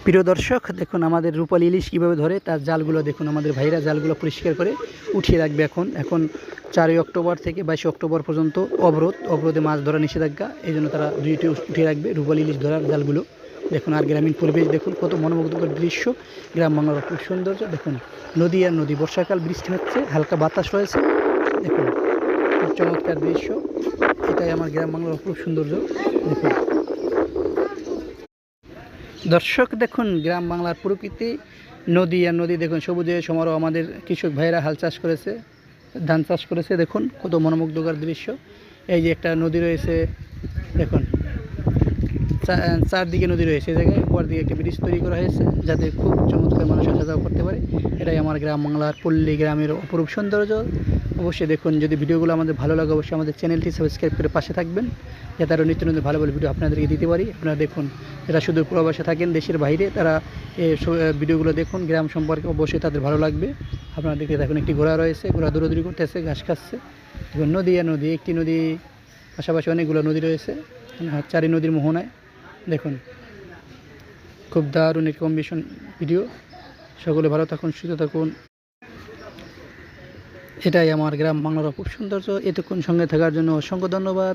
প্রিয় দর্শক, দেখুন আমাদের রূপালী ইলিশ কীভাবে ধরে তার জালগুলো দেখুন। আমাদের ভাইরা জালগুলো পরিষ্কার করে উঠিয়ে রাখবে। এখন 4ই অক্টোবর থেকে 22 অক্টোবর পর্যন্ত অবরোধে মাছ ধরা নিষেধাজ্ঞা। এই জন্য তারা দুইটি উঠিয়ে রাখবে রূপালী ইলিশ ধরার জালগুলো। দেখুন আর গ্রামীণ পরিবেশ দেখুন, কত মনোমুগ্ধকর দৃশ্য। গ্রাম বাংলার খুব সৌন্দর্য দেখুন, নদী আর নদী, বর্ষাকাল, বৃষ্টি হচ্ছে, হালকা বাতাস রয়েছে। দেখুন খুব চমৎকার দৃশ্য। এটাই আমার গ্রাম বাংলার খুব সৌন্দর্য। দেখুন দর্শক, দেখুন গ্রাম বাংলার প্রকৃতি, নদী আর নদী দেখুন, সবুজে সমারোহ। আমাদের কৃষক ভাইয়েরা হাল চাষ করেছে, ধান চাষ করেছে। দেখুন কত মনোমুগ্ধকর দৃশ্য। এই যে একটা নদী রয়েছে, দেখুন চারদিকে নদী রয়েছে। এই জায়গায় উপর দিকে একটা ব্রিজ তৈরি করা হয়েছে, যাতে খুব চমৎকার মানুষ আসা যাওয়া করতে পারে। এটাই আমার গ্রাম বাংলার পল্লী গ্রামের অপরূপ সৌন্দর্য। অবশ্যই দেখুন, যদি ভিডিওগুলো আমাদের ভালো লাগে অবশ্যই আমাদের চ্যানেলটি সাবস্ক্রাইব করে পাশে থাকবেন, যাতে আরও নিত্য নতুন ভালো ভালো ভিডিও আপনাদেরকে দিতে পারি। আপনারা দেখুন, যারা শুধু প্রবাসে থাকেন দেশের বাইরে, তারা এই ভিডিওগুলো দেখুন। গ্রাম সম্পর্কে অবশ্যই তাদের ভালো লাগবে। আপনারা দেখতে দেখুন, একটি ঘোড়া রয়েছে, ঘোড়া দৌড়াদৌড়ি করতেছে, ঘাস খাচ্ছে। দেখুন নদী আর নদী, একটি নদী, পাশাপাশি অনেকগুলো নদী রয়েছে, চারি নদীর মোহনায়। দেখুন খুব দারুণ একটি কম্বিনেশন ভিডিও। সকলে ভালো থাকুন, সুস্থ থাকুন। এটাই আমার গ্রাম বাংলার খুব সৌন্দর্য। এতক্ষণ সঙ্গে থাকার জন্য অসংখ্য ধন্যবাদ।